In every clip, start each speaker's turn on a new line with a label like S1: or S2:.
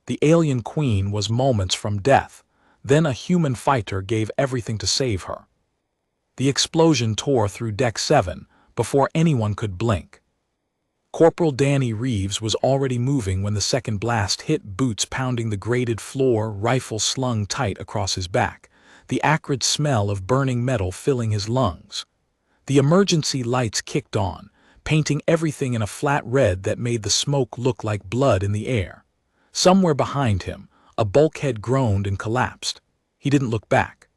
S1: The alien queen was moments from death. Then a human fighter gave everything to save her. The explosion tore through Deck 7 before anyone could blink. Corporal Danny Reeves was already moving when the second blast hit, boots pounding the grated floor, rifle slung tight across his back, the acrid smell of burning metal filling his lungs. The emergency lights kicked on, painting everything in a flat red that made the smoke look like blood in the air. Somewhere behind him, a bulkhead groaned and collapsed. He didn't look back.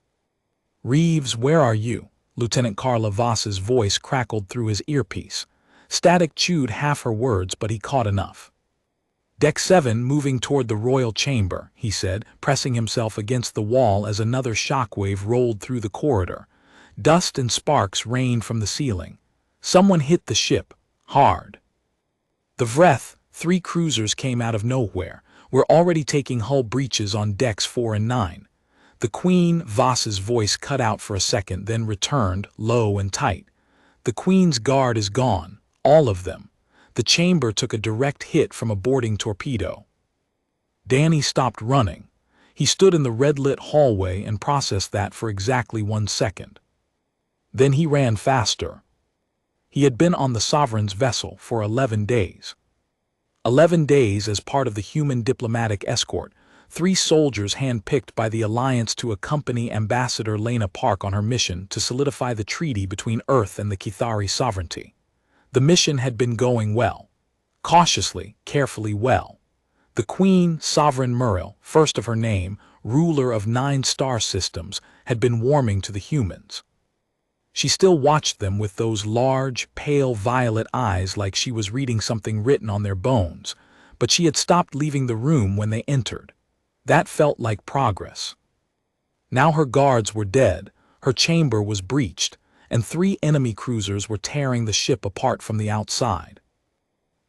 S1: "Reeves, where are you?" Lieutenant Carla Voss's voice crackled through his earpiece. Static chewed half her words, but he caught enough. "Deck 7 moving toward the royal chamber," he said, pressing himself against the wall as another shockwave rolled through the corridor. Dust and sparks rained from the ceiling. Someone hit the ship, hard. The Vreth, 3 cruisers came out of nowhere, were already taking hull breaches on decks 4 and 9. The Queen, Voss's voice cut out for a second, then returned, low and tight. "The Queen's guard is gone. All of them. The chamber took a direct hit from a boarding torpedo." Danny stopped running. He stood in the red-lit hallway and processed that for exactly 1 second. Then he ran faster. He had been on the Sovereign's vessel for 11 days. 11 days as part of the human diplomatic escort, 3 soldiers handpicked by the Alliance to accompany Ambassador Lena Park on her mission to solidify the treaty between Earth and the Kithari sovereignty. The mission had been going well. Cautiously, carefully well. The Queen, Sovereign Muriel, first of her name, ruler of 9 star systems, had been warming to the humans. She still watched them with those large, pale violet eyes like she was reading something written on their bones, but she had stopped leaving the room when they entered. That felt like progress. Now her guards were dead, her chamber was breached, and 3 enemy cruisers were tearing the ship apart from the outside.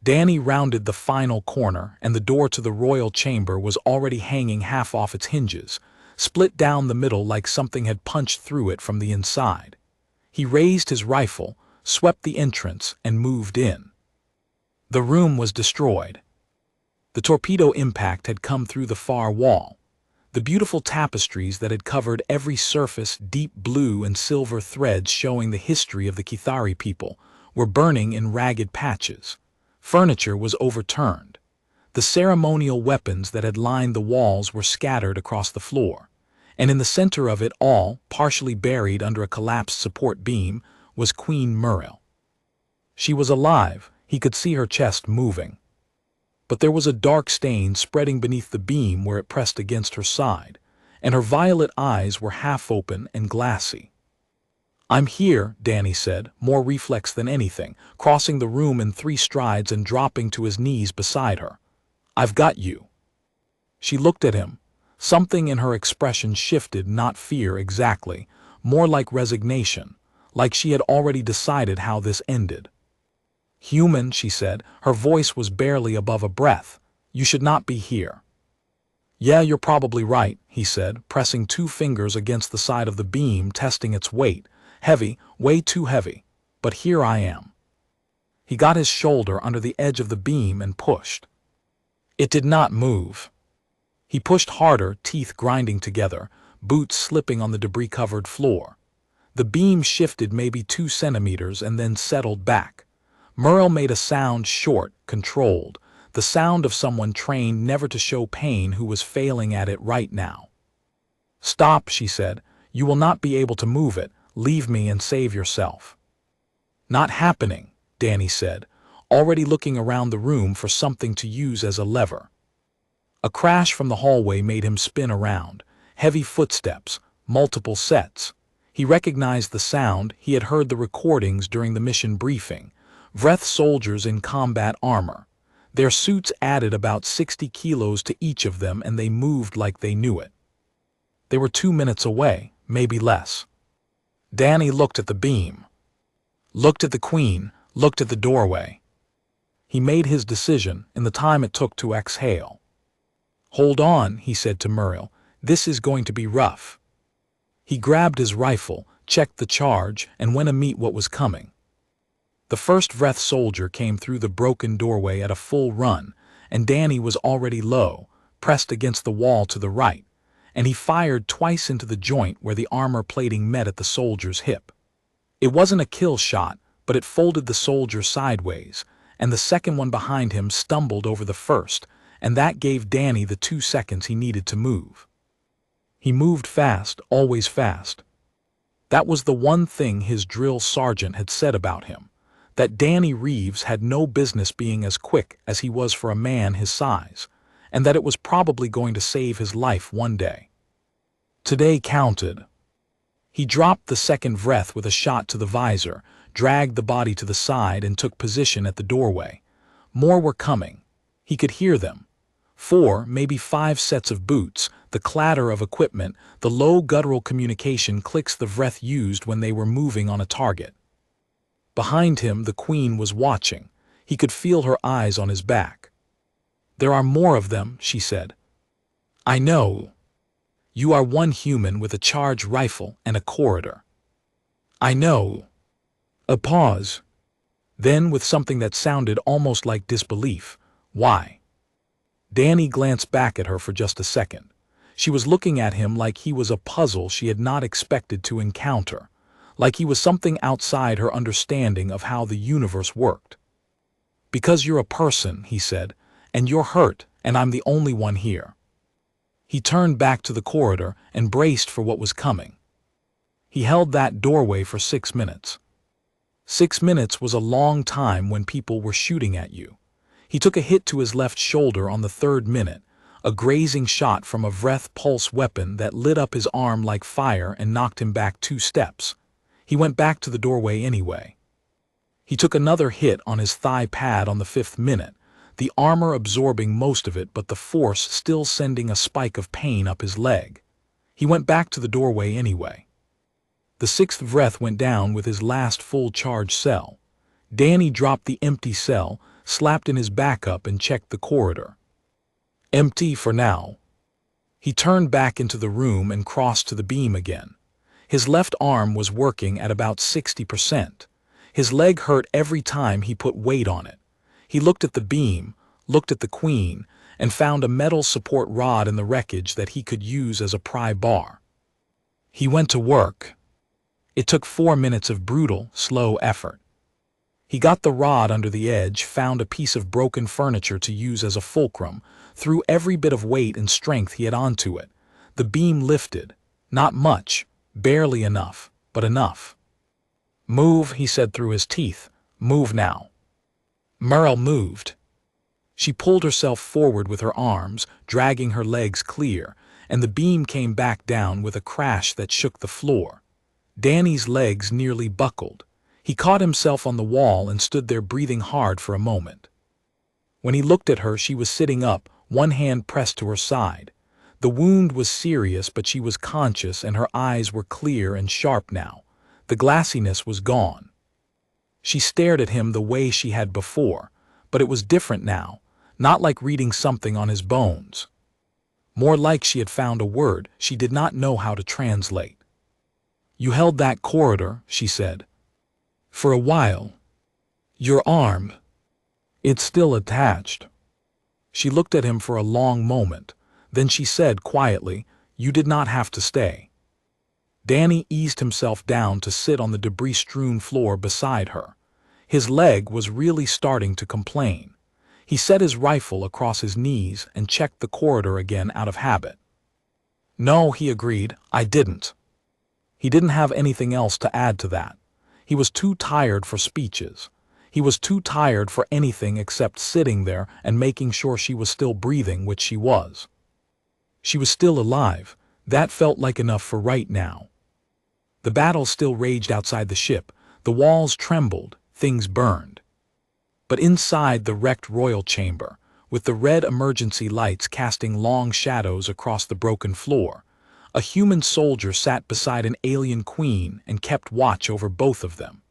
S1: Danny rounded the final corner, and the door to the royal chamber was already hanging half off its hinges, split down the middle like something had punched through it from the inside. He raised his rifle, swept the entrance, and moved in. The room was destroyed. The torpedo impact had come through the far wall. The beautiful tapestries that had covered every surface, deep blue and silver threads showing the history of the Kithari people, were burning in ragged patches. Furniture was overturned. The ceremonial weapons that had lined the walls were scattered across the floor. And in the center of it all, partially buried under a collapsed support beam, was Queen Muriel. She was alive. He could see her chest moving. But there was a dark stain spreading beneath the beam where it pressed against her side, and her violet eyes were half open and glassy. "I'm here," Danny said, more reflex than anything, crossing the room in 3 strides and dropping to his knees beside her. "I've got you." She looked at him. Something in her expression shifted, not fear exactly, more like resignation, like she had already decided how this ended. "Human," she said, her voice was barely above a breath. "You should not be here." "Yeah, you're probably right," he said, pressing 2 fingers against the side of the beam, testing its weight. "Heavy, way too heavy. But here I am." He got his shoulder under the edge of the beam and pushed. It did not move. He pushed harder, teeth grinding together, boots slipping on the debris-covered floor. The beam shifted maybe 2 centimeters and then settled back. Muriel made a sound, short, controlled, the sound of someone trained never to show pain who was failing at it right now. "Stop," she said. "You will not be able to move it. Leave me and save yourself." "Not happening," Danny said, already looking around the room for something to use as a lever. A crash from the hallway made him spin around. Heavy footsteps, multiple sets. He recognized the sound. He had heard the recordings during the mission briefing. Vreth soldiers in combat armor. Their suits added about 60 kilos to each of them, and they moved like they knew it. They were 2 minutes away, maybe less. Danny looked at the beam. Looked at the Queen, looked at the doorway. He made his decision in the time it took to exhale. "Hold on," he said to Muriel. "This is going to be rough." He grabbed his rifle, checked the charge, and went to meet what was coming. The first Vreth soldier came through the broken doorway at a full run, and Danny was already low, pressed against the wall to the right, and he fired twice into the joint where the armor plating met at the soldier's hip. It wasn't a kill shot, but it folded the soldier sideways, and the second one behind him stumbled over the first, and that gave Danny the 2 seconds he needed to move. He moved fast, always fast. That was the one thing his drill sergeant had said about him, that Danny Reeves had no business being as quick as he was for a man his size, and that it was probably going to save his life one day. Today counted. He dropped the second breath with a shot to the visor, dragged the body to the side, and took position at the doorway. More were coming. He could hear them. 4, maybe 5 sets of boots, the clatter of equipment, the low guttural communication clicks the breath used when they were moving on a target. Behind him, the Queen was watching. He could feel her eyes on his back. "There are more of them," she said. "I know. You are one human with a charge rifle and a corridor." "I know." A pause. Then, with something that sounded almost like disbelief, "Why?" Danny glanced back at her for just a second. She was looking at him like he was a puzzle she had not expected to encounter, like he was something outside her understanding of how the universe worked. "Because you're a person," he said, "and you're hurt, and I'm the only one here." He turned back to the corridor and braced for what was coming. He held that doorway for 6 minutes. 6 minutes was a long time when people were shooting at you. He took a hit to his left shoulder on the 3rd minute, a grazing shot from a breath pulse weapon that lit up his arm like fire and knocked him back 2 steps. He went back to the doorway anyway. He took another hit on his thigh pad on the 5th minute, the armor absorbing most of it but the force still sending a spike of pain up his leg. He went back to the doorway anyway. The 6th breath went down with his last full charge cell. Danny dropped the empty cell, slapped in his backup, and checked the corridor. Empty for now. He turned back into the room and crossed to the beam again. His left arm was working at about 60%. His leg hurt every time he put weight on it. He looked at the beam, looked at the Queen, and found a metal support rod in the wreckage that he could use as a pry bar. He went to work. It took 4 minutes of brutal, slow effort. He got the rod under the edge, found a piece of broken furniture to use as a fulcrum, threw every bit of weight and strength he had onto it. The beam lifted. Not much, barely enough, but enough. "Move," he said through his teeth. "Move now." Merle moved. She pulled herself forward with her arms, dragging her legs clear, and the beam came back down with a crash that shook the floor. Danny's legs nearly buckled. He caught himself on the wall and stood there breathing hard for a moment. When he looked at her, she was sitting up, one hand pressed to her side. The wound was serious, but she was conscious and her eyes were clear and sharp now. The glassiness was gone. She stared at him the way she had before, but it was different now, not like reading something on his bones. More like she had found a word she did not know how to translate. "You held that corridor," she said. "For a while. Your arm. It's still attached." She looked at him for a long moment. Then she said quietly, "You did not have to stay." Danny eased himself down to sit on the debris-strewn floor beside her. His leg was really starting to complain. He set his rifle across his knees and checked the corridor again out of habit. "No," he agreed, "I didn't." He didn't have anything else to add to that. He was too tired for speeches. He was too tired for anything except sitting there and making sure she was still breathing, which she was. She was still alive. That felt like enough for right now. The battle still raged outside the ship. The walls trembled, things burned. But inside the wrecked royal chamber, with the red emergency lights casting long shadows across the broken floor, a human soldier sat beside an alien queen and kept watch over both of them.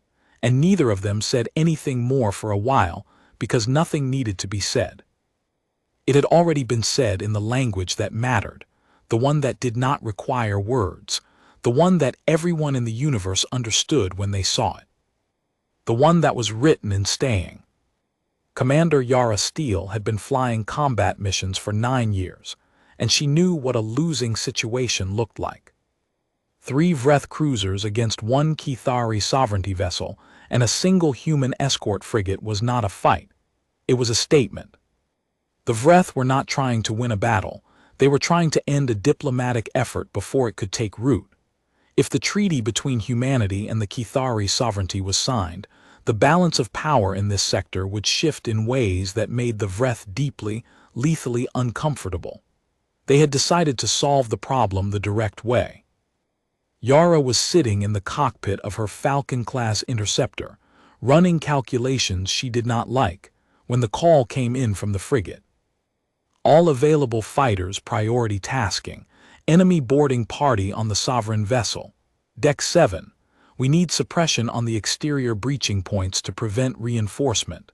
S1: And neither of them said anything more for a while because nothing needed to be said. It had already been said in the language that mattered, the one that did not require words, the one that everyone in the universe understood when they saw it. The one that was written in staying. Commander Yara Steele had been flying combat missions for 9 years, and she knew what a losing situation looked like. 3 Vreth cruisers against 1 Kithari sovereignty vessel and a single human escort frigate was not a fight. It was a statement. The Vreth were not trying to win a battle. They were trying to end a diplomatic effort before it could take root. If the treaty between humanity and the Kithari sovereignty was signed, the balance of power in this sector would shift in ways that made the Vreth deeply, lethally uncomfortable. They had decided to solve the problem the direct way. Yara was sitting in the cockpit of her Falcon-class interceptor, running calculations she did not like, when the call came in from the frigate. All available fighters priority tasking, enemy boarding party on the sovereign vessel. Deck 7, we need suppression on the exterior breaching points to prevent reinforcement.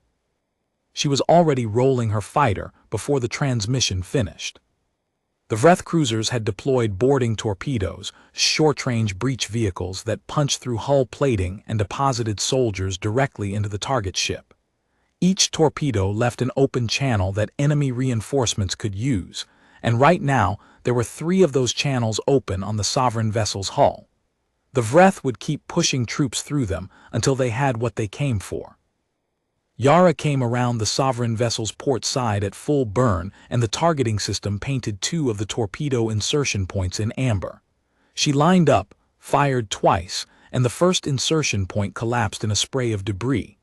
S1: She was already rolling her fighter before the transmission finished. The Vreth cruisers had deployed boarding torpedoes, short-range breach vehicles that punched through hull plating and deposited soldiers directly into the target ship. Each torpedo left an open channel that enemy reinforcements could use, and right now there were 3 of those channels open on the sovereign vessel's hull. The Vreth would keep pushing troops through them until they had what they came for. Yara came around the sovereign vessel's port side at full burn, and the targeting system painted 2 of the torpedo insertion points in amber. She lined up, fired twice, and the first insertion point collapsed in a spray of debris.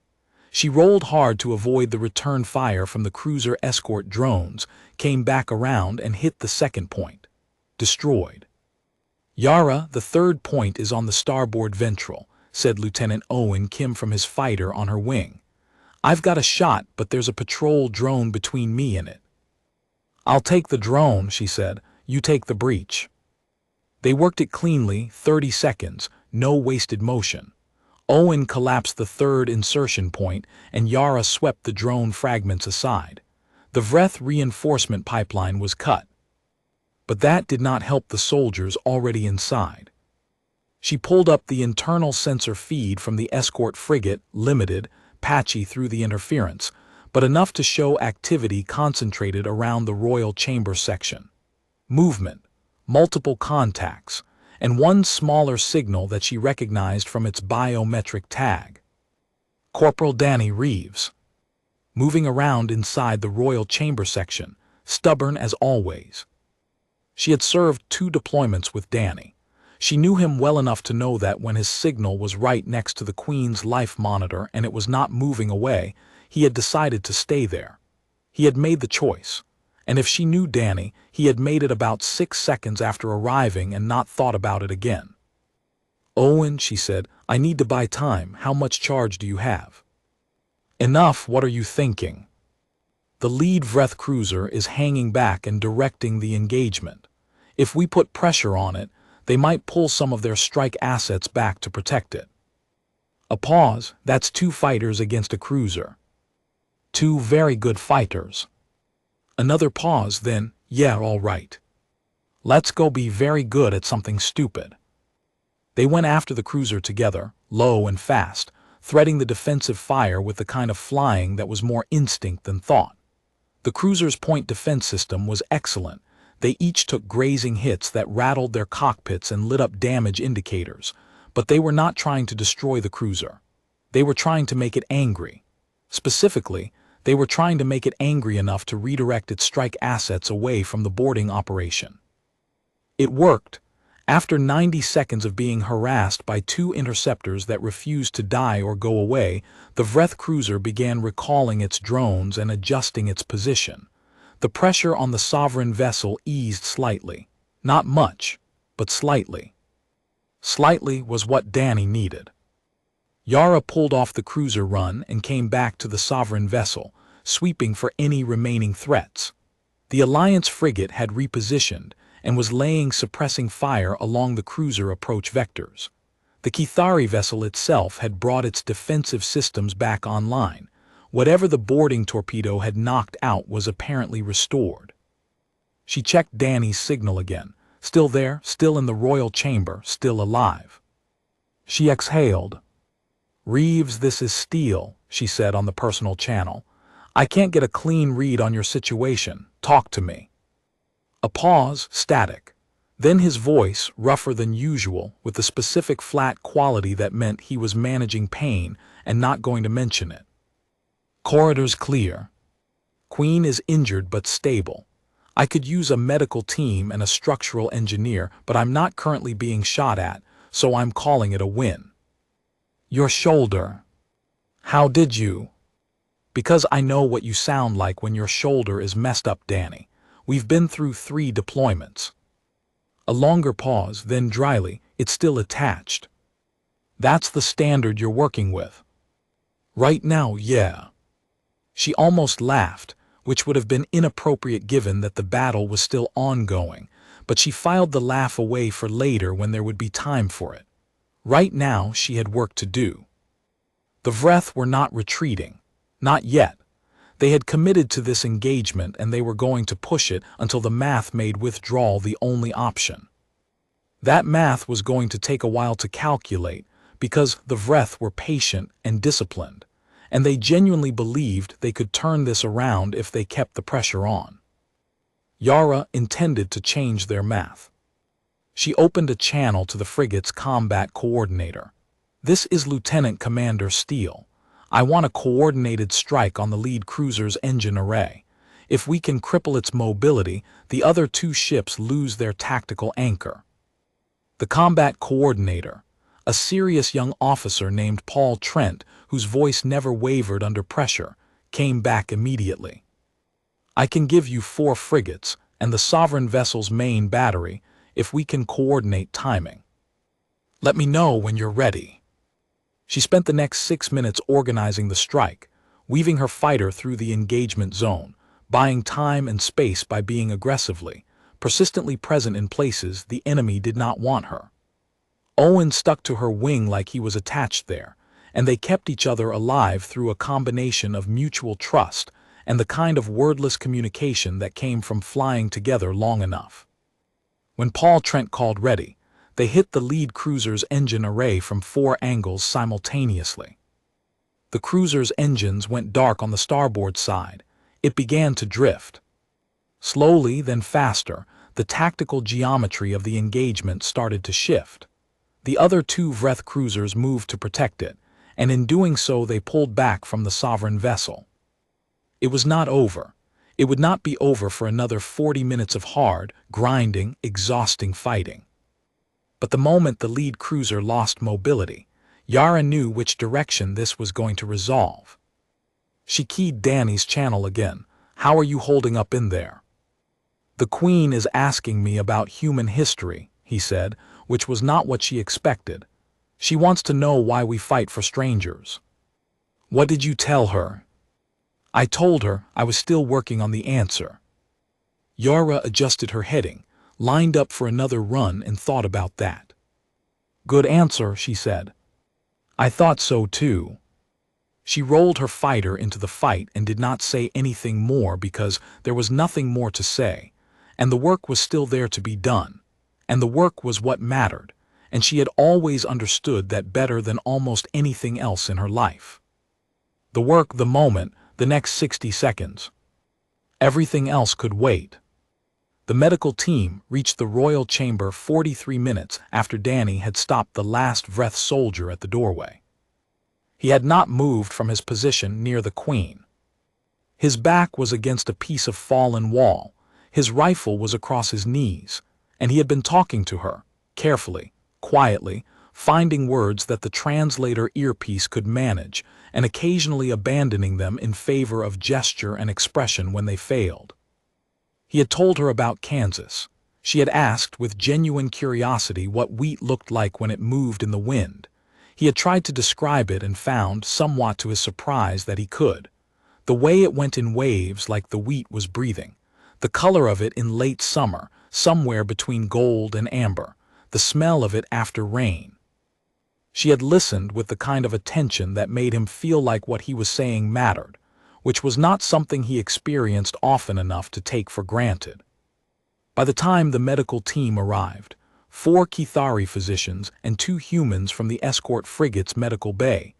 S1: She rolled hard to avoid the return fire from the cruiser escort drones, came back around and hit the second point. Destroyed. Yara, the 3rd point is on the starboard ventral, said Lieutenant Owen Kim from his fighter on her wing. I've got a shot, but there's a patrol drone between me and it. I'll take the drone, she said. You take the breach. They worked it cleanly, 30 seconds, no wasted motion. Owen collapsed the 3rd insertion point, and Yara swept the drone fragments aside. The Vreth reinforcement pipeline was cut. But that did not help the soldiers already inside. She pulled up the internal sensor feed from the escort frigate, limited, patchy through the interference, but enough to show activity concentrated around the Royal Chamber section. Movement, multiple contacts, and one smaller signal that she recognized from its biometric tag. Corporal Danny Reeves. Moving around inside the Royal Chamber section, stubborn as always. She had served 2 deployments with Danny. She knew him well enough to know that when his signal was right next to the Queen's life monitor and it was not moving away, he had decided to stay there. He had made the choice. And if she knew Danny, he had made it about 6 seconds after arriving and not thought about it again. Owen, she said, I need to buy time. How much charge do you have? Enough, what are you thinking? The lead Vreth cruiser is hanging back and directing the engagement. If we put pressure on it, they might pull some of their strike assets back to protect it. A pause, that's 2 fighters against a cruiser. 2 very good fighters. Another pause, then, yeah, all right. Let's go be very good at something stupid. They went after the cruiser together, low and fast, threading the defensive fire with the kind of flying that was more instinct than thought. The cruiser's point defense system was excellent. They each took grazing hits that rattled their cockpits and lit up damage indicators, but they were not trying to destroy the cruiser. They were trying to make it angry. Specifically, they were trying to make it angry enough to redirect its strike assets away from the boarding operation. It worked. After 90 seconds of being harassed by 2 interceptors that refused to die or go away, the Vreth cruiser began recalling its drones and adjusting its position. The pressure on the sovereign vessel eased slightly. Not much, but slightly. Slightly was what Danny needed. Yara pulled off the cruiser run and came back to the sovereign vessel, sweeping for any remaining threats. The Alliance frigate had repositioned and was laying suppressing fire along the cruiser approach vectors. The Kithari vessel itself had brought its defensive systems back online. Whatever the boarding torpedo had knocked out was apparently restored. She checked Danny's signal again. Still there, still in the Royal Chamber, still alive. She exhaled. Reeves, this is Steele, she said on the personal channel. I can't get a clean read on your situation. Talk to me. A pause, static. Then his voice, rougher than usual, with the specific flat quality that meant he was managing pain and not going to mention it. Corridors clear. Queen is injured but stable. I could use a medical team and a structural engineer, but I'm not currently being shot at, so I'm calling it a win. Your shoulder. How did you? Because I know what you sound like when your shoulder is messed up, Danny. We've been through 3 deployments. A longer pause, then dryly, it's still attached. That's the standard you're working with. Right now, yeah. She almost laughed, which would have been inappropriate given that the battle was still ongoing, but she filed the laugh away for later when there would be time for it. Right now, she had work to do. The Vreth were not retreating. Not yet. They had committed to this engagement and they were going to push it until the math made withdrawal the only option. That math was going to take a while to calculate because the Vreth were patient and disciplined, and they genuinely believed they could turn this around if they kept the pressure on. Yara intended to change their math. She opened a channel to the frigate's combat coordinator. This is Lieutenant Commander Steele. I want a coordinated strike on the lead cruiser's engine array. If we can cripple its mobility, the other 2 ships lose their tactical anchor. The combat coordinator, a serious young officer named Paul Trent, whose voice never wavered under pressure, came back immediately. I can give you 4 frigates and the sovereign vessel's main battery if we can coordinate timing. Let me know when you're ready. She spent the next 6 minutes organizing the strike, weaving her fighter through the engagement zone, buying time and space by being aggressively, persistently present in places the enemy did not want her. Owen stuck to her wing like he was attached there, and they kept each other alive through a combination of mutual trust and the kind of wordless communication that came from flying together long enough. When Paul Trent called ready, they hit the lead cruiser's engine array from 4 angles simultaneously. The cruiser's engines went dark on the starboard side. It began to drift. Slowly, then faster, the tactical geometry of the engagement started to shift. The other 2 Vreth cruisers moved to protect it, and in doing so they pulled back from the sovereign vessel. It was not over. It would not be over for another 40 minutes of hard, grinding, exhausting fighting. But the moment the lead cruiser lost mobility, Yara knew which direction this was going to resolve. She keyed Danny's channel again. How are you holding up in there? The Queen is asking me about human history, he said, which was not what she expected. She wants to know why we fight for strangers. What did you tell her? I told her I was still working on the answer. Yara adjusted her heading, lined up for another run and thought about that. Good answer, she said. I thought so too. She rolled her fighter into the fight and did not say anything more because there was nothing more to say, and the work was still there to be done, and the work was what mattered, and she had always understood that better than almost anything else in her life. The work, the moment, the next 60 seconds. Everything else could wait. The medical team reached the royal chamber 43 minutes after Danny had stopped the last Vreth soldier at the doorway. He had not moved from his position near the Queen. His back was against a piece of fallen wall, his rifle was across his knees, and he had been talking to her, carefully, quietly, finding words that the translator earpiece could manage, and occasionally abandoning them in favor of gesture and expression when they failed. He had told her about Kansas. She had asked with genuine curiosity what wheat looked like when it moved in the wind. He had tried to describe it and found, somewhat to his surprise, that he could. The way it went in waves like the wheat was breathing. The color of it in late summer, somewhere between gold and amber. The smell of it after rain. She had listened with the kind of attention that made him feel like what he was saying mattered, which was not something he experienced often enough to take for granted. By the time the medical team arrived, 4 Kithari physicians and 2 humans from the escort frigate's medical bay,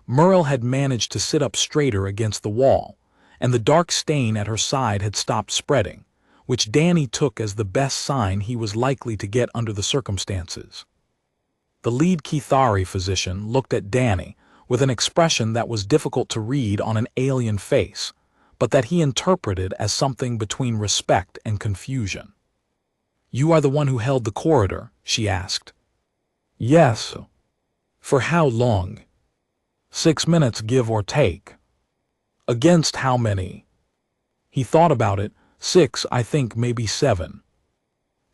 S1: Muriel had managed to sit up straighter against the wall, and the dark stain at her side had stopped spreading, which Danny took as the best sign he was likely to get under the circumstances. The lead Kithari physician looked at Danny with an expression that was difficult to read on an alien face, but that he interpreted as something between respect and confusion. "You are the one who held the corridor?" she asked. "Yes." "For how long?" "6 minutes, give or take." "Against how many?" He thought about it. 6, I think, maybe 7.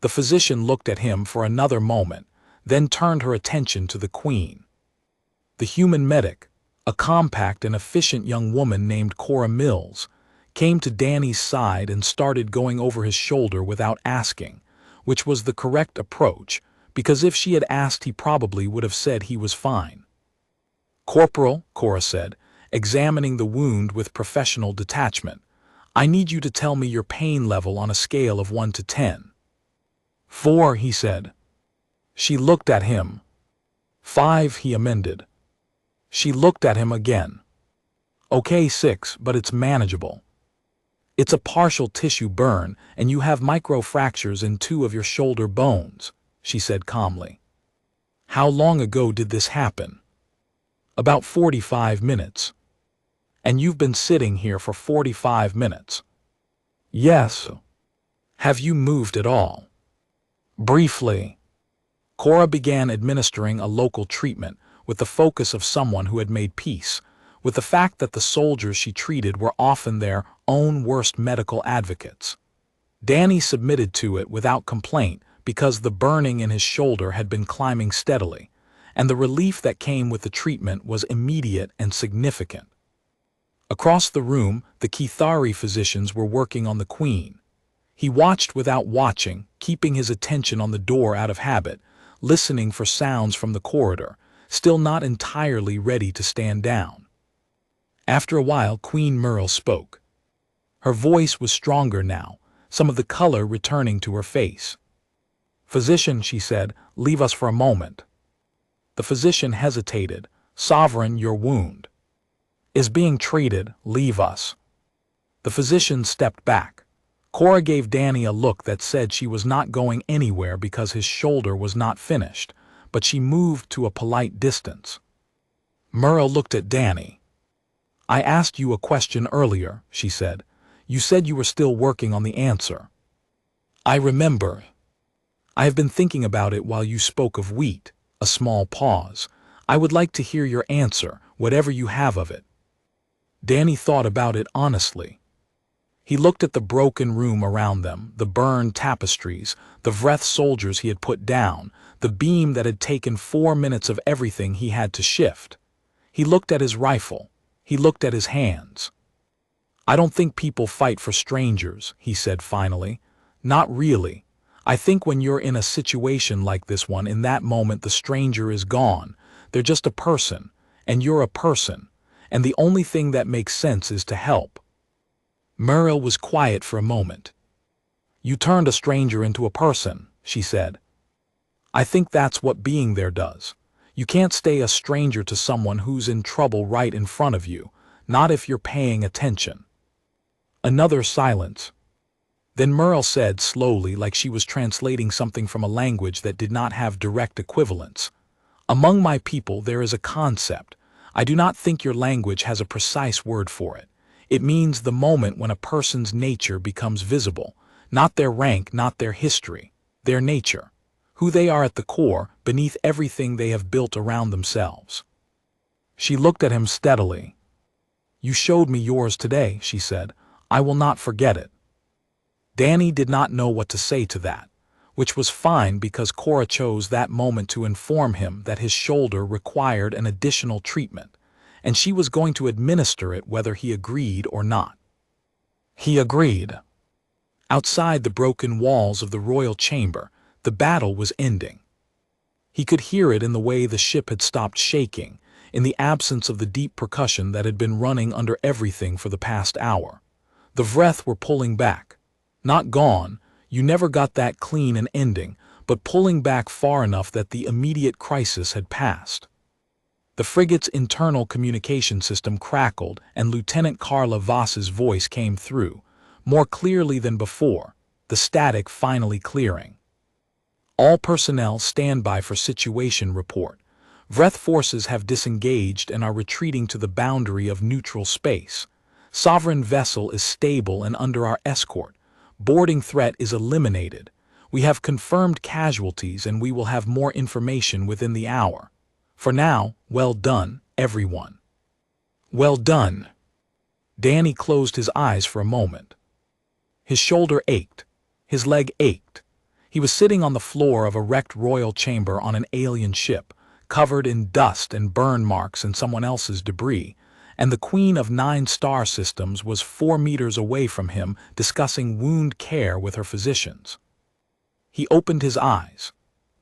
S1: The physician looked at him for another moment, then turned her attention to the Queen. The human medic, a compact and efficient young woman named Cora Mills, came to Danny's side and started going over his shoulder without asking, which was the correct approach, because if she had asked he probably would have said he was fine. "Corporal," Cora said, examining the wound with professional detachment, "I need you to tell me your pain level on a scale of 1 to 10. 4, he said. She looked at him. 5, he amended. She looked at him again. "Okay, 6, but it's manageable. It's a partial tissue burn, and you have microfractures in 2 of your shoulder bones," she said calmly. "How long ago did this happen?" "About 45 minutes. "And you've been sitting here for 45 minutes? "Yes." "Have you moved at all?" "Briefly." Cora began administering a local treatment with the focus of someone who had made peace with the fact that the soldiers she treated were often their own worst medical advocates. Danny submitted to it without complaint because the burning in his shoulder had been climbing steadily, and the relief that came with the treatment was immediate and significant. Across the room, the Kithari physicians were working on the Queen. He watched without watching, keeping his attention on the door out of habit, listening for sounds from the corridor, still not entirely ready to stand down. After a while, Queen Merle spoke. Her voice was stronger now, some of the color returning to her face. "Physician," she said, "leave us for a moment." The physician hesitated. "Sovereign, your wound is being treated, leave us." The physician stepped back. Cora gave Danny a look that said she was not going anywhere because his shoulder was not finished, but she moved to a polite distance. Merle looked at Danny. "I asked you a question earlier," she said. "You said you were still working on the answer." "I remember. I have been thinking about it while you spoke of wheat." A small pause. "I would like to hear your answer, whatever you have of it." Danny thought about it honestly. He looked at the broken room around them, the burned tapestries, the Vreth soldiers he had put down, the beam that had taken 4 minutes of everything he had to shift. He looked at his rifle. He looked at his hands. "I don't think people fight for strangers," he said finally. "Not really. I think when you're in a situation like this one, in that moment the stranger is gone. They're just a person, and you're a person, and the only thing that makes sense is to help." Merle was quiet for a moment. "You turned a stranger into a person," she said. "I think that's what being there does. You can't stay a stranger to someone who's in trouble right in front of you, not if you're paying attention." Another silence. Then Merle said slowly, like she was translating something from a language that did not have direct equivalents. "Among my people there is a concept. I do not think your language has a precise word for it. It means the moment when a person's nature becomes visible, not their rank, not their history, their nature, who they are at the core, beneath everything they have built around themselves." She looked at him steadily. "You showed me yours today," she said. "I will not forget it." Danny did not know what to say to that, which was fine because Cora chose that moment to inform him that his shoulder required an additional treatment, and she was going to administer it whether he agreed or not. He agreed. Outside the broken walls of the royal chamber, the battle was ending. He could hear it in the way the ship had stopped shaking, in the absence of the deep percussion that had been running under everything for the past hour. The Vreth were pulling back. Not gone, you never got that clean an ending, but pulling back far enough that the immediate crisis had passed. The frigate's internal communication system crackled, and Lieutenant Carla Voss's voice came through, more clearly than before, the static finally clearing. All personnel stand by for situation report. Vreth forces have disengaged and are retreating to the boundary of neutral space. Sovereign vessel is stable and under our escort. Boarding threat is eliminated. We have confirmed casualties and we will have more information within the hour. For now, well done, everyone. Well done. Danny closed his eyes for a moment. His shoulder ached. His leg ached. He was sitting on the floor of a wrecked royal chamber on an alien ship, covered in dust and burn marks and someone else's debris, and the Queen of 9 star systems was 4 meters away from him discussing wound care with her physicians. He opened his eyes.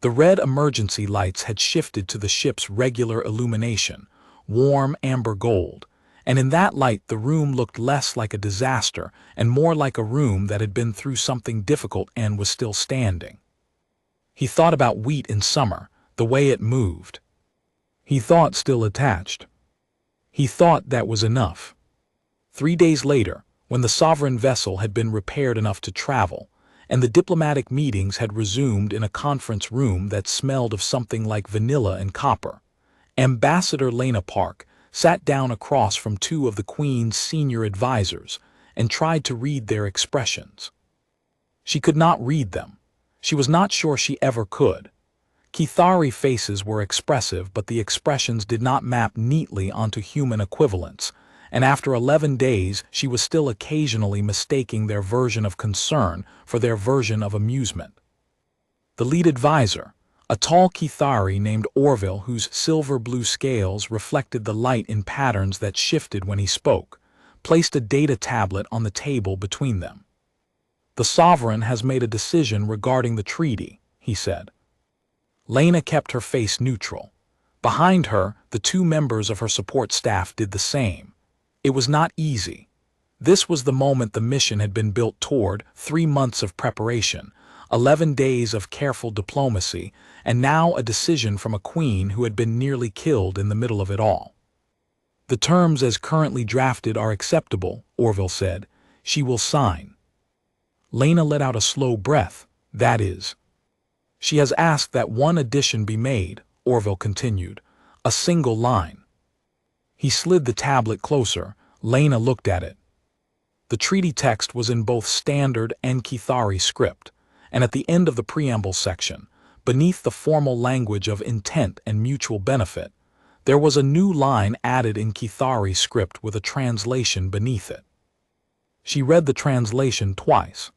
S1: The red emergency lights had shifted to the ship's regular illumination, warm amber gold, and in that light the room looked less like a disaster and more like a room that had been through something difficult and was still standing. He thought about wheat in summer, the way it moved. He thought still attached. He thought that was enough. 3 days later, when the sovereign vessel had been repaired enough to travel, and the diplomatic meetings had resumed in a conference room that smelled of something like vanilla and copper, Ambassador Lena Park sat down across from 2 of the Queen's senior advisors and tried to read their expressions. She could not read them. She was not sure she ever could. Kithari faces were expressive, but the expressions did not map neatly onto human equivalents, and after 11 days she was still occasionally mistaking their version of concern for their version of amusement. The lead advisor, a tall Kithari named Orville whose silver-blue scales reflected the light in patterns that shifted when he spoke, placed a data tablet on the table between them. "The Sovereign has made a decision regarding the treaty," he said. Lena kept her face neutral. Behind her, the 2 members of her support staff did the same. It was not easy. This was the moment the mission had been built toward, 3 months of preparation, 11 days of careful diplomacy, and now a decision from a queen who had been nearly killed in the middle of it all. "The terms as currently drafted are acceptable," Orville said. "She will sign." Lena let out a slow breath. "That is." "She has asked that one addition be made," Orville continued. "A single line." He slid the tablet closer. Lena looked at it. The treaty text was in both standard and Kithari script, and at the end of the preamble section, beneath the formal language of intent and mutual benefit, there was a new line added in Kithari script with a translation beneath it. She read the translation twice.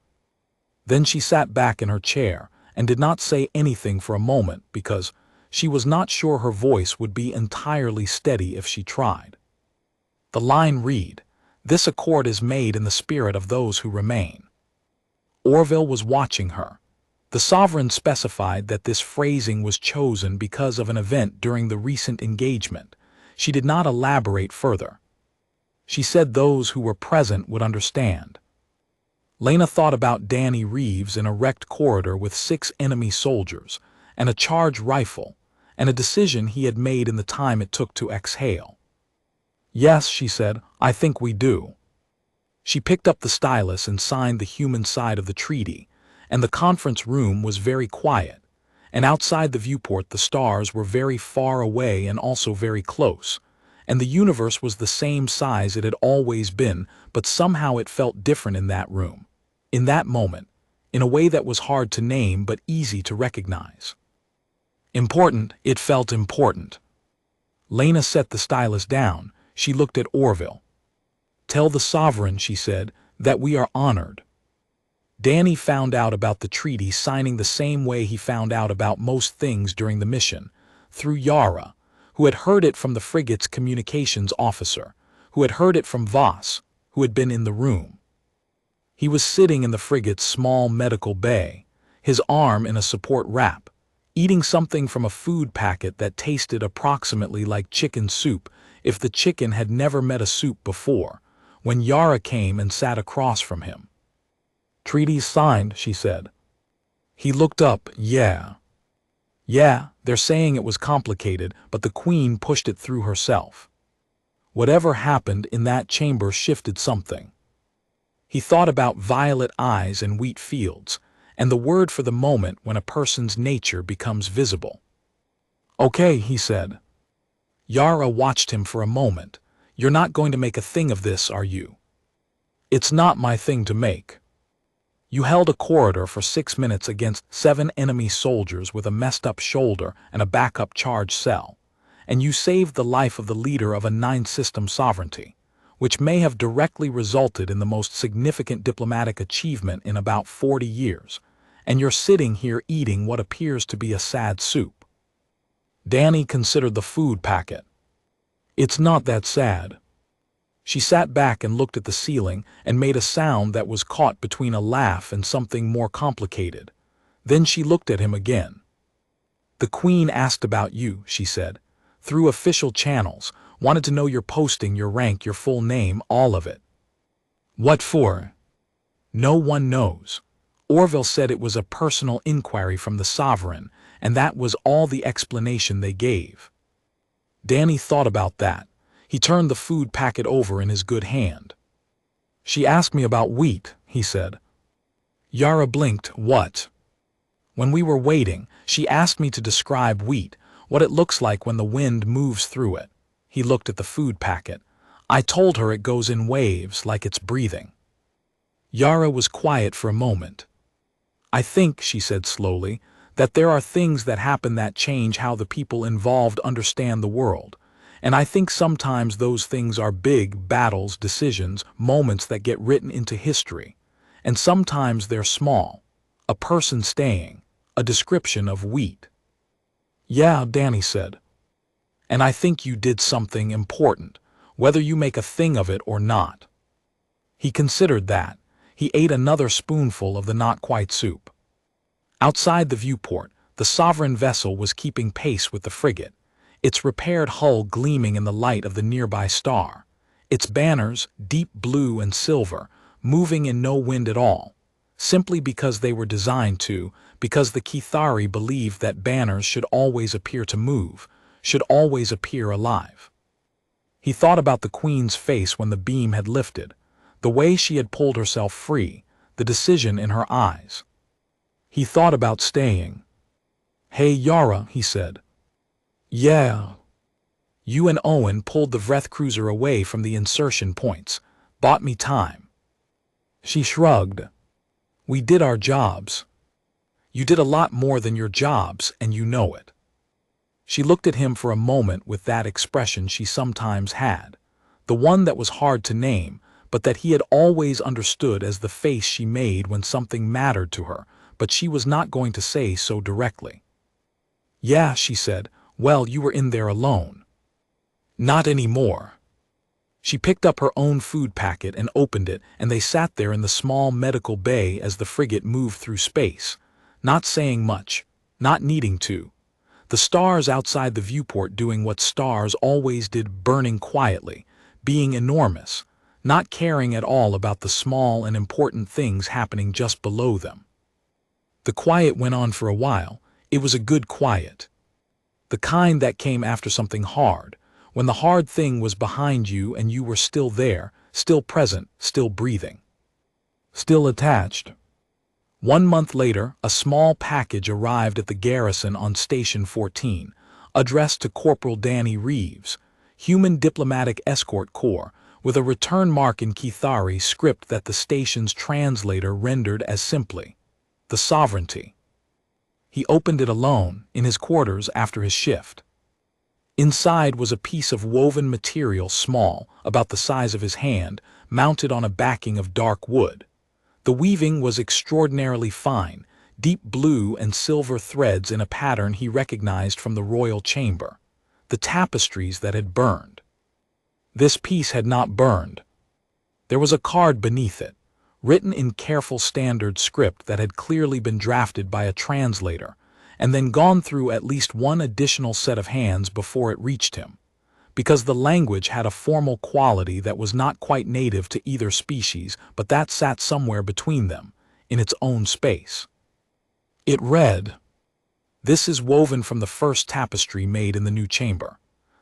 S1: Then she sat back in her chair and did not say anything for a moment because she was not sure her voice would be entirely steady if she tried. The line read, "This accord is made in the spirit of those who remain." Orville was watching her. The Sovereign specified that this phrasing was chosen because of an event during the recent engagement. She did not elaborate further. She said those who were present would understand. Lena thought about Danny Reeves in a wrecked corridor with 6 enemy soldiers, and a charge rifle, and a decision he had made in the time it took to exhale. "Yes," she said, "I think we do." She picked up the stylus and signed the human side of the treaty, and the conference room was very quiet, and outside the viewport the stars were very far away and also very close, and the universe was the same size it had always been, but somehow it felt different in that room, in that moment, in a way that was hard to name but easy to recognize. Important, it felt important. Lena set the stylus down. She looked at Orville. "Tell the Sovereign," she said, "that we are honored." Danny found out about the treaty signing the same way he found out about most things during the mission, through Yara, who had heard it from the frigate's communications officer, who had heard it from Voss, who had been in the room. He was sitting in the frigate's small medical bay, his arm in a support wrap, eating something from a food packet that tasted approximately like chicken soup if the chicken had never met a soup before, when Yara came and sat across from him. "Treaties signed," she said. He looked up. "Yeah." Yeah, they're saying it was complicated, but the queen pushed it through herself. Whatever happened in that chamber shifted something. He thought about violet eyes and wheat fields, and the word for the moment when a person's nature becomes visible. Okay, he said. Yara watched him for a moment. You're not going to make a thing of this, are you? It's not my thing to make. You held a corridor for 6 minutes against 7 enemy soldiers with a messed up shoulder and a backup charge cell, and you saved the life of the leader of a 9-system sovereignty, which may have directly resulted in the most significant diplomatic achievement in about 40 years, and you're sitting here eating what appears to be a sad soup. Danny considered the food packet. It's not that sad. She sat back and looked at the ceiling and made a sound that was caught between a laugh and something more complicated. Then she looked at him again. The Queen asked about you, she said, through official channels, wanted to know your posting, your rank, your full name, all of it. What for? No one knows. Orville said it was a personal inquiry from the sovereign, and that was all the explanation they gave. Danny thought about that. He turned the food packet over in his good hand. She asked me about wheat, he said. Yara blinked. What? When we were waiting, she asked me to describe wheat, what it looks like when the wind moves through it. He looked at the food packet. I told her it goes in waves, like it's breathing. Yara was quiet for a moment. I think, she said slowly, that there are things that happen that change how the people involved understand the world. And I think sometimes those things are big battles, decisions, moments that get written into history. And sometimes they're small. A person staying, a description of wheat. Yeah, Danny said. And I think you did something important, whether you make a thing of it or not. He considered that. He ate another spoonful of the not-quite soup. Outside the viewport, the sovereign vessel was keeping pace with the frigate, its repaired hull gleaming in the light of the nearby star, its banners, deep blue and silver, moving in no wind at all, simply because they were designed to, because the Kithari believed that banners should always appear to move, should always appear alive. He thought about the Queen's face when the beam had lifted, the way she had pulled herself free, the decision in her eyes. He thought about staying. Hey, Yara, he said. Yeah. You and Owen pulled the Vreth cruiser away from the insertion points, bought me time. She shrugged. We did our jobs. You did a lot more than your jobs, and you know it. She looked at him for a moment with that expression she sometimes had, the one that was hard to name, but that he had always understood as the face she made when something mattered to her, but she was not going to say so directly. Yeah, she said. Well, you were in there alone. Not anymore. She picked up her own food packet and opened it, and they sat there in the small medical bay as the frigate moved through space, not saying much, not needing to. The stars outside the viewport doing what stars always did, burning quietly, being enormous, not caring at all about the small and important things happening just below them. The quiet went on for a while. It was a good quiet. The kind that came after something hard, when the hard thing was behind you and you were still there, still present, still breathing. Still attached. 1 month later, a small package arrived at the garrison on Station 14, addressed to Corporal Danny Reeves, Human Diplomatic Escort Corps, with a return mark in Kithari script that the station's translator rendered as simply, the sovereignty. He opened it alone, in his quarters after his shift. Inside was a piece of woven material small, about the size of his hand, mounted on a backing of dark wood. The weaving was extraordinarily fine, deep blue and silver threads in a pattern he recognized from the royal chamber, the tapestries that had burned. This piece had not burned. There was a card beneath it, written in careful standard script that had clearly been drafted by a translator, and then gone through at least one additional set of hands before it reached him, because the language had a formal quality that was not quite native to either species, but that sat somewhere between them, in its own space. It read, This is woven from the first tapestry made in the new chamber.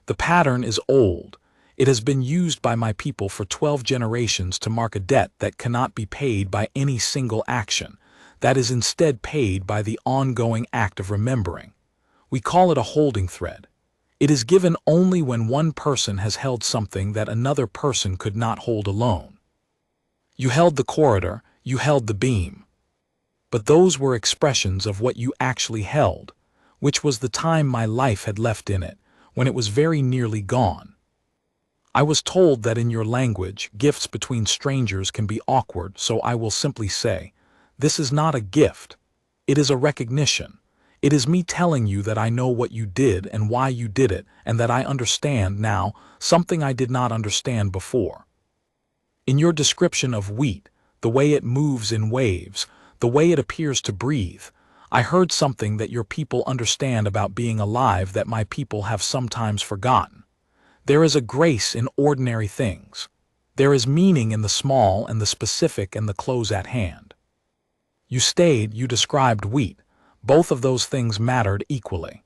S1: The pattern is old. It has been used by my people for 12 generations to mark a debt that cannot be paid by any single action, that is instead paid by the ongoing act of remembering. We call it a holding thread. It is given only when one person has held something that another person could not hold alone. You held the corridor, you held the beam. But those were expressions of what you actually held, which was the time my life had left in it, when it was very nearly gone. I was told that in your language, gifts between strangers can be awkward, so I will simply say, this is not a gift. It is a recognition. It is me telling you that I know what you did and why you did it, and that I understand now something I did not understand before. In your description of wheat, the way it moves in waves, the way it appears to breathe, I heard something that your people understand about being alive that my people have sometimes forgotten. There is a grace in ordinary things. There is meaning in the small and the specific and the close at hand. You described wheat. Both of those things mattered equally.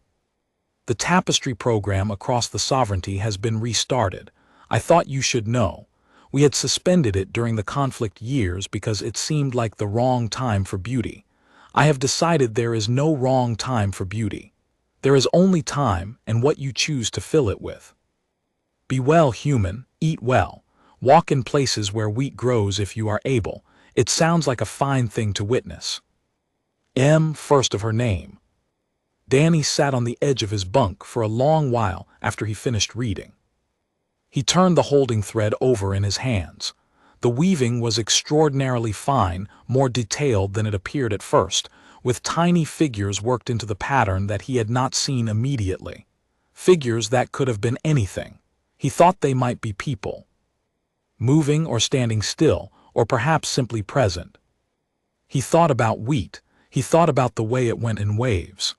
S1: The tapestry program across the sovereignty has been restarted. I thought you should know. We had suspended it during the conflict years because it seemed like the wrong time for beauty. I have decided there is no wrong time for beauty. There is only time and what you choose to fill it with. Be well, human, eat well. Walk in places where wheat grows if you are able. It sounds like a fine thing to witness. First of her name. Danny sat on the edge of his bunk for a long while after he finished reading. He turned the holding thread over in his hands. The weaving was extraordinarily fine, more detailed than it appeared at first, with tiny figures worked into the pattern that he had not seen immediately. Figures that could have been anything. He thought they might be people. Moving or standing still, or perhaps simply present. He thought about wheat. He thought about the way it went in waves.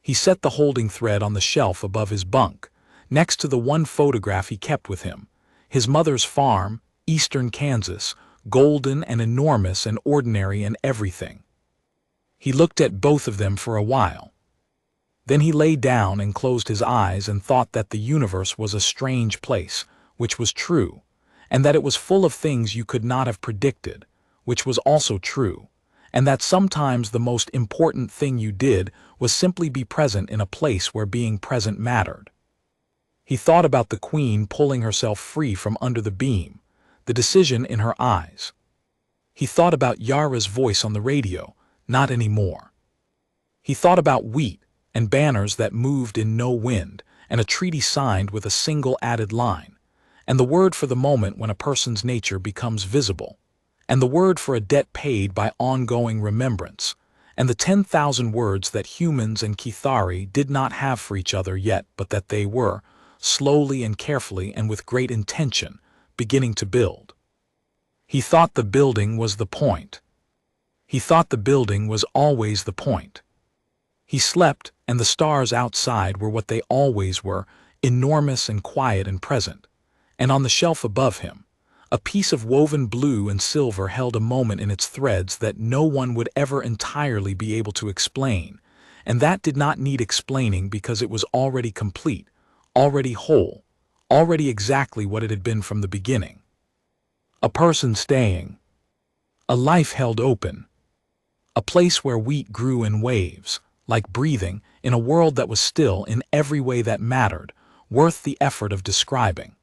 S1: He set the holding thread on the shelf above his bunk, next to the one photograph he kept with him, his mother's farm, eastern Kansas, golden and enormous and ordinary and everything. He looked at both of them for a while. Then he lay down and closed his eyes and thought that the universe was a strange place, which was true, and that it was full of things you could not have predicted, which was also true, and that sometimes the most important thing you did was simply be present in a place where being present mattered. He thought about the queen pulling herself free from under the beam, the decision in her eyes. He thought about Yara's voice on the radio, not anymore. He thought about wheat and banners that moved in no wind, and a treaty signed with a single added line, and the word for the moment when a person's nature becomes visible, and the word for a debt paid by ongoing remembrance, and the 10,000 words that humans and Kithari did not have for each other yet, but that they were, slowly and carefully and with great intention, beginning to build. He thought the building was the point. He thought the building was always the point. He slept, and the stars outside were what they always were, enormous and quiet and present, and on the shelf above him, a piece of woven blue and silver held a moment in its threads that no one would ever entirely be able to explain, and that did not need explaining because it was already complete, already whole, already exactly what it had been from the beginning. A person staying. A life held open. A place where wheat grew in waves, like breathing, in a world that was still in every way that mattered, worth the effort of describing.